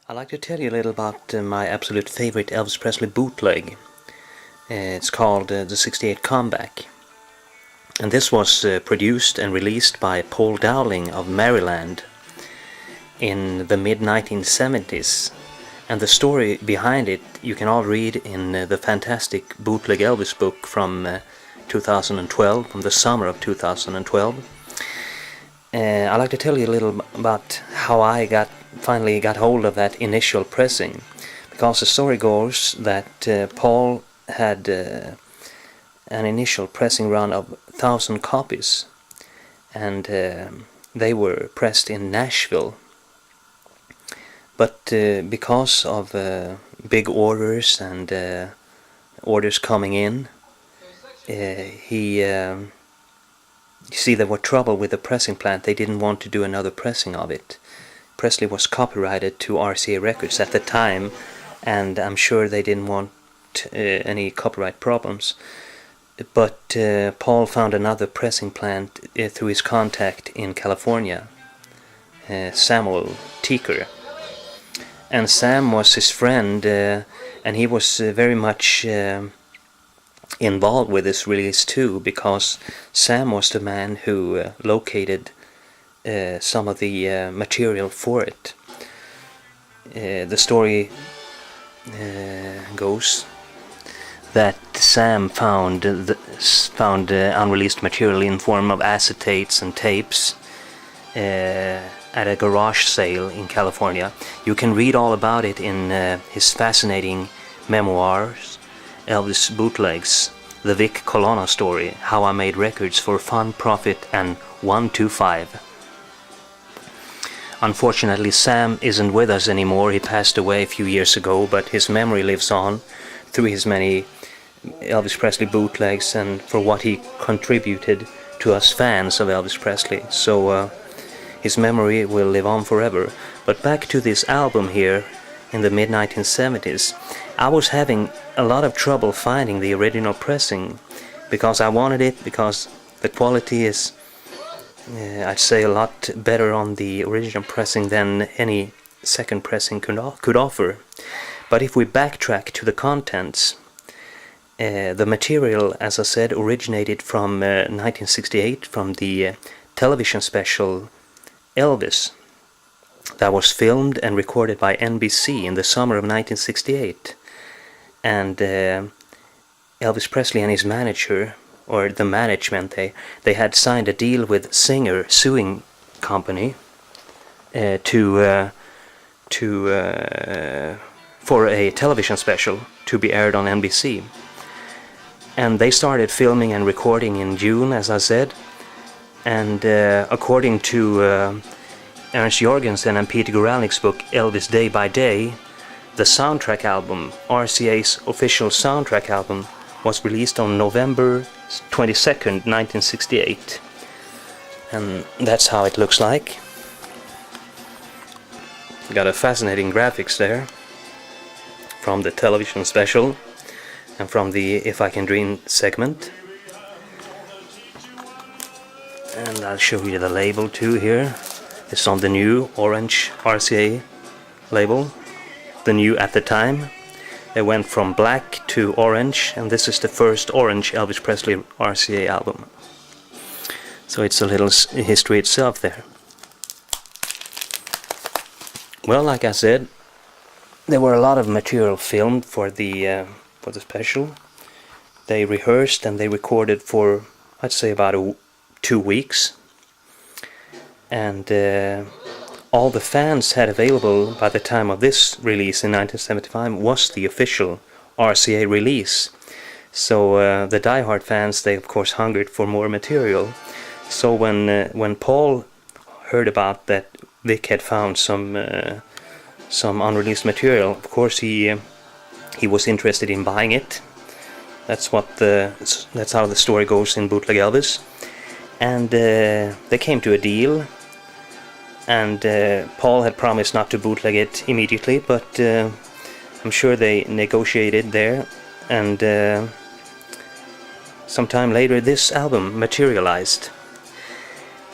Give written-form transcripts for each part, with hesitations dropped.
I'd like to tell you a little about my absolute favorite Elvis Presley bootleg. It's called the '68 Comeback. And this was produced and released by Paul Dowling of Maryland in the mid-1970s. And the story behind it you can all read in the fantastic Bootleg Elvis book from 2012, from the summer of 2012. I'd like to tell you a little about how I finally got hold of that initial pressing, because the story goes that Paul had an initial pressing run of 1,000 copies, and they were pressed in Nashville. But because of big orders and orders coming in, you see, there were trouble with the pressing plant. They didn't want to do another pressing of it. Presley was copyrighted to RCA Records at the time, and I'm sure they didn't want any copyright problems. But Paul found another pressing plant through his contact in California, Samuel Theaker. And Sam was his friend, and he was very much involved with this release too, because Sam was the man who located some of the material for it. The story goes that Sam found unreleased material in form of acetates and tapes at a garage sale in California. You can read all about it in his fascinating memoirs, Elvis Bootlegs, the Vic Colonna story, How I Made Records for Fun, Profit and 125. Unfortunately, Sam isn't with us anymore. He passed away a few years ago, but his memory lives on through his many Elvis Presley bootlegs and for what he contributed to us fans of Elvis Presley. So his memory will live on forever. But back to this album here in the mid-1970s, I was having a lot of trouble finding the original pressing, because I wanted it, because the quality is, I'd say, a lot better on the original pressing than any second pressing could offer. But if we backtrack to the contents, the material, as I said, originated from 1968, from the television special Elvis, that was filmed and recorded by NBC in the summer of 1968. And Elvis Presley and his manager, or the management, they had signed a deal with Singer Suing Company for a television special to be aired on NBC. And they started filming and recording in June, as I said. And according to Ernst Jorgensen and Peter Guralnick's book Elvis Day by Day, the soundtrack album, RCA's official soundtrack album, was released on November 22nd, 1968. And that's how it looks like. Got a fascinating graphics there from the television special and from the If I Can Dream segment. And I'll show you the label too here. It's on the new orange RCA label. The new at the time. They went from black to orange, and this is the first orange Elvis Presley RCA album. So it's a little history itself there. Well, like I said, there were a lot of material filmed for the special. They rehearsed and they recorded for, I'd say, about 2 weeks. And all the fans had available by the time of this release in 1975 was the official RCA release. So the diehard fans, they of course hungered for more material. So when Paul heard about that Vic had found some unreleased material, of course he was interested in buying it. That's how the story goes in Bootleg Elvis. And they came to a deal. And Paul had promised not to bootleg it immediately, but I'm sure they negotiated there. And sometime later this album materialized.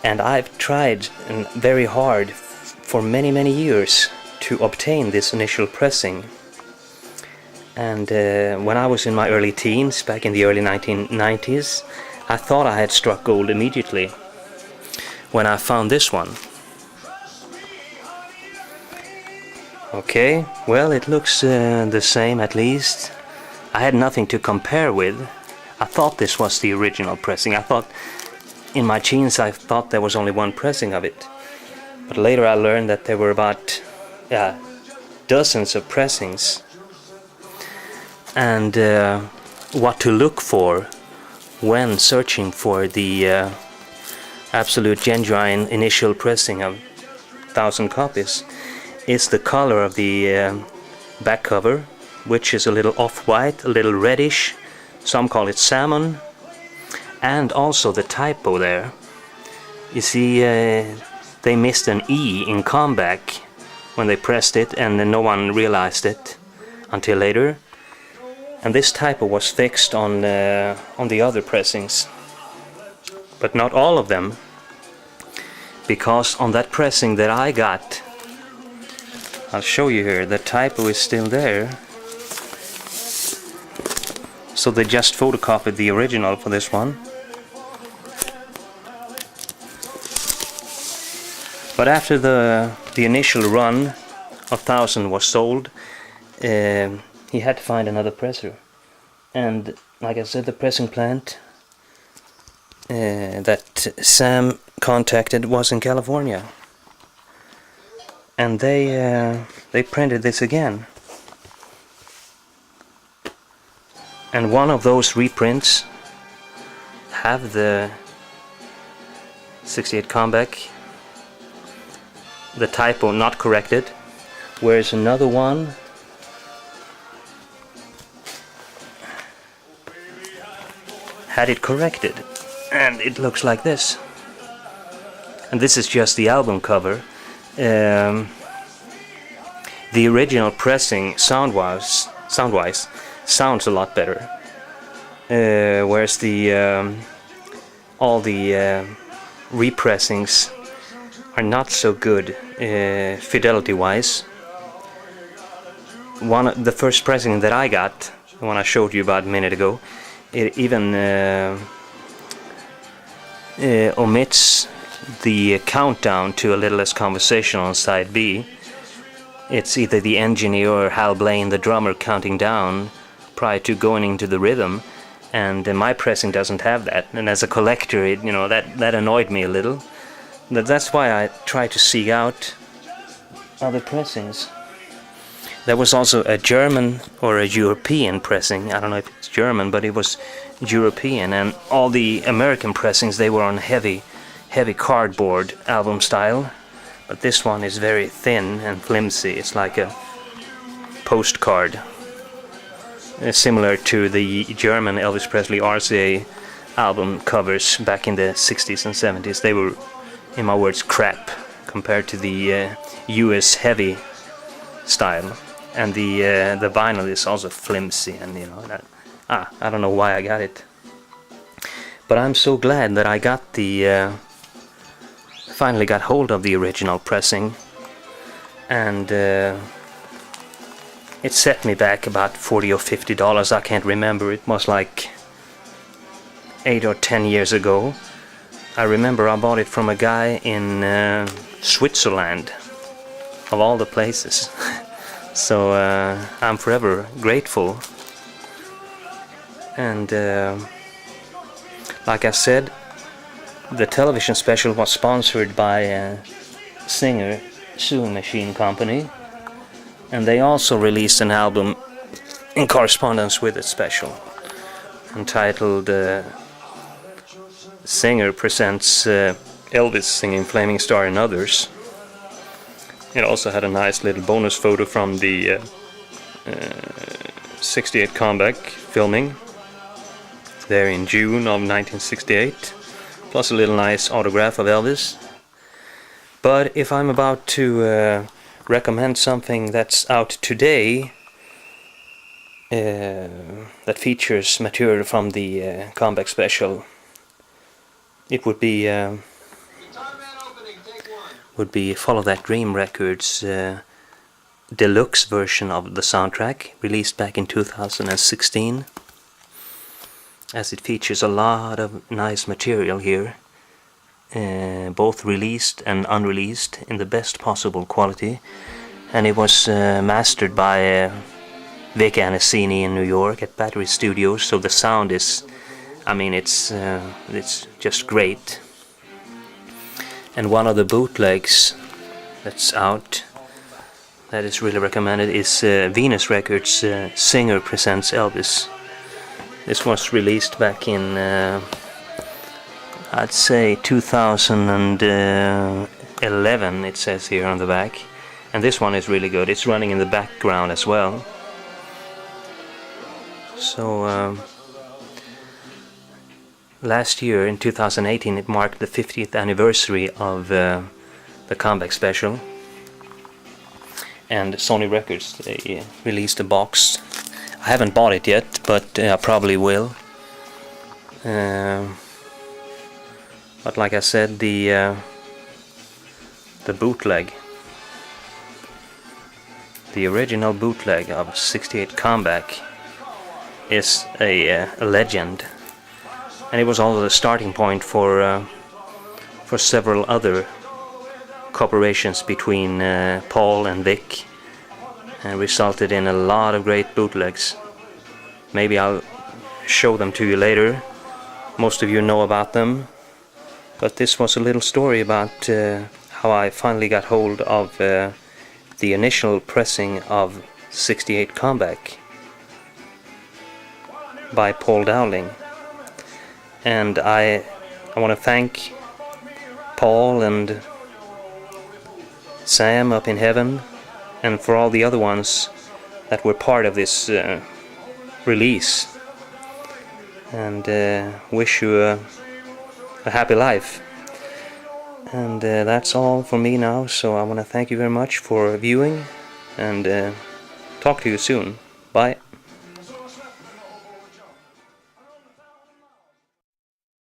And I've tried very hard for many years to obtain this initial pressing. And when I was in my early teens, back in the early 1990s, I thought I had struck gold immediately when I found this one. Okay, well, it looks the same at least. I had nothing to compare with. I thought this was the original pressing. I thought, in my teens, I thought there was only one pressing of it. But later I learned that there were about dozens of pressings. And what to look for when searching for the absolute genuine initial pressing of 1,000 copies is the color of the back cover, which is a little off-white, a little reddish. Some call it salmon. And also the typo there. You see, they missed an E in comeback when they pressed it, and no one realized it until later. And this typo was fixed on the other pressings, but not all of them, because on that pressing that I got, I'll show you here, the typo is still there. So they just photocopied the original for this one. But after the initial run of 1,000 was sold, he had to find another presser. And like I said, the pressing plant that Sam contacted was in California. And they printed this again. And one of those reprints have the 68 comeback, the typo not corrected, whereas another one had it corrected, and it looks like this. And this is just the album cover. The original pressing sound-wise sounds a lot better, whereas the all the repressings are not so good fidelity-wise. The first pressing that I got, the one I showed you about a minute ago, it even omits the countdown to A Little Less Conversation on side B. It's either the engineer or Hal Blaine, the drummer, counting down prior to going into the rhythm, and my pressing doesn't have that. And as a collector, it, that annoyed me a little. But that's why I try to seek out other pressings. There was also a German or a European pressing. I don't know if it's German, but it was European, and all the American pressings, they were on heavy cardboard album style. But this one is very thin and flimsy. It's like a postcard, similar to the German Elvis Presley RCA album covers back in the 60s and 70s. They were, in my words, crap compared to the US heavy style. And the vinyl is also flimsy, and I don't know why I got it. But I'm so glad that I got finally got hold of the original pressing, and it set me back about $40 or $50. I can't remember. It was like 8 or 10 years ago. I remember I bought it from a guy in Switzerland, of all the places. So I'm forever grateful. And like I said, the television special was sponsored by Singer Sewing Machine Company, and they also released an album in correspondence with the special, entitled Singer Presents Elvis Singing Flaming Star and Others. It also had a nice little bonus photo from the 68 comeback filming there in June of 1968, plus a little nice autograph of Elvis. But if I'm about to recommend something that's out today, that features material from the comeback special, it would be Follow That Dream Records deluxe version of the soundtrack, released back in 2016, as it features a lot of nice material here, both released and unreleased in the best possible quality, and it was mastered by Vic Anasini in New York at Battery Studios, so the sound is, I mean, it's just great. And one of the bootlegs that's out that is really recommended is Venus Records' Singer Presents Elvis. This was released back in I'd say 2011, it says here on the back, and this one is really good. It's running in the background as well. So last year in 2018 it marked the 50th anniversary of the comeback special, and Sony Records, they released a box. I haven't bought it yet, but I probably will. But like I said, the bootleg, the original bootleg of 68 Comeback, is a legend, and it was also the starting point for several other cooperations between Paul and Vic, and resulted in a lot of great bootlegs. Maybe I'll show them to you later. Most of you know about them, but this was a little story about how I finally got hold of the initial pressing of 68 Comeback by Paul Dowling. And I want to thank Paul and Sam up in heaven, and for all the other ones that were part of this release, and wish you a happy life. And that's all for me now, so I want to thank you very much for viewing, and talk to you soon. Bye.